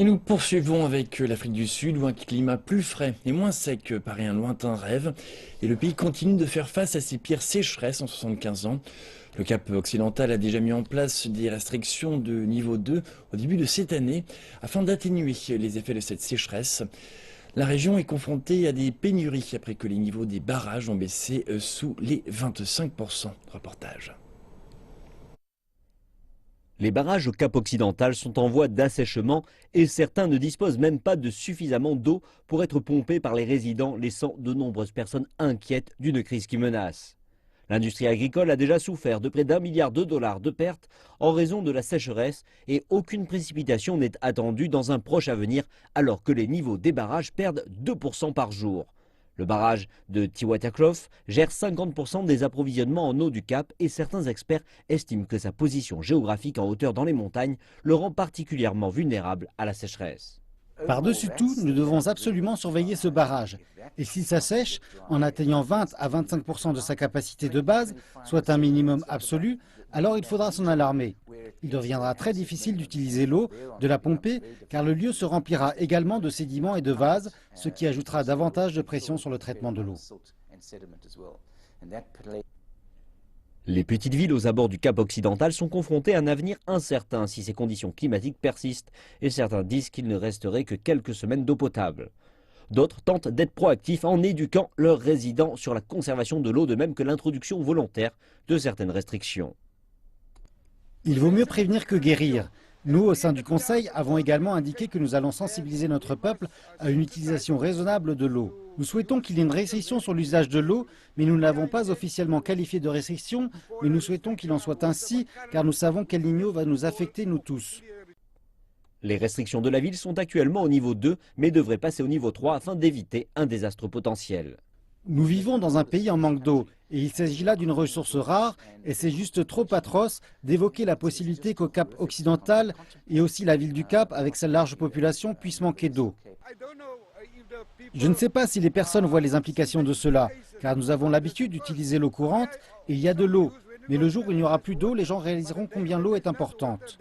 Et nous poursuivons avec l'Afrique du Sud où un climat plus frais et moins sec paraît un lointain rêve. Et le pays continue de faire face à ses pires sécheresses en 75 ans. Le Cap occidental a déjà mis en place des restrictions de niveau 2 au début de cette année afin d'atténuer les effets de cette sécheresse. La région est confrontée à des pénuries après que les niveaux des barrages ont baissé sous les 25%. Reportage. Les barrages au Cap occidental sont en voie d'assèchement et certains ne disposent même pas de suffisamment d'eau pour être pompés par les résidents, laissant de nombreuses personnes inquiètes d'une crise qui menace. L'industrie agricole a déjà souffert de près d'1 milliard de dollars de pertes en raison de la sécheresse et aucune précipitation n'est attendue dans un proche avenir alors que les niveaux des barrages perdent 2% par jour. Le barrage de Tiwatakloof gère 50% des approvisionnements en eau du Cap et certains experts estiment que sa position géographique en hauteur dans les montagnes le rend particulièrement vulnérable à la sécheresse. Par-dessus tout, nous devons absolument surveiller ce barrage. Et s'il s'assèche, en atteignant 20 à 25% de sa capacité de base, soit un minimum absolu, alors il faudra s'en alarmer. Il deviendra très difficile d'utiliser l'eau, de la pomper, car le lieu se remplira également de sédiments et de vases, ce qui ajoutera davantage de pression sur le traitement de l'eau. Les petites villes aux abords du Cap occidental sont confrontées à un avenir incertain si ces conditions climatiques persistent et certains disent qu'il ne resterait que quelques semaines d'eau potable. D'autres tentent d'être proactifs en éduquant leurs résidents sur la conservation de l'eau, de même que l'introduction volontaire de certaines restrictions. Il vaut mieux prévenir que guérir. Nous, au sein du Conseil, avons également indiqué que nous allons sensibiliser notre peuple à une utilisation raisonnable de l'eau. Nous souhaitons qu'il y ait une restriction sur l'usage de l'eau, mais nous ne l'avons pas officiellement qualifié de restriction, mais nous souhaitons qu'il en soit ainsi, car nous savons qu'El Niño va nous affecter, nous tous. Les restrictions de la ville sont actuellement au niveau 2, mais devraient passer au niveau 3 afin d'éviter un désastre potentiel. Nous vivons dans un pays en manque d'eau, et il s'agit là d'une ressource rare, et c'est juste trop atroce d'évoquer la possibilité qu'au Cap occidental, et aussi la ville du Cap, avec sa large population, puisse manquer d'eau. Je ne sais pas si les personnes voient les implications de cela, car nous avons l'habitude d'utiliser l'eau courante, et il y a de l'eau. Mais le jour où il n'y aura plus d'eau, les gens réaliseront combien l'eau est importante.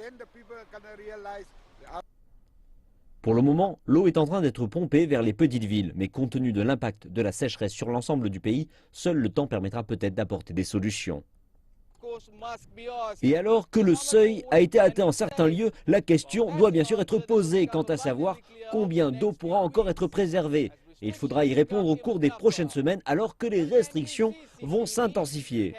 Pour le moment, l'eau est en train d'être pompée vers les petites villes, mais compte tenu de l'impact de la sécheresse sur l'ensemble du pays, seul le temps permettra peut-être d'apporter des solutions. Et alors que le seuil a été atteint en certains lieux, la question doit bien sûr être posée quant à savoir combien d'eau pourra encore être préservée. Et il faudra y répondre au cours des prochaines semaines alors que les restrictions vont s'intensifier.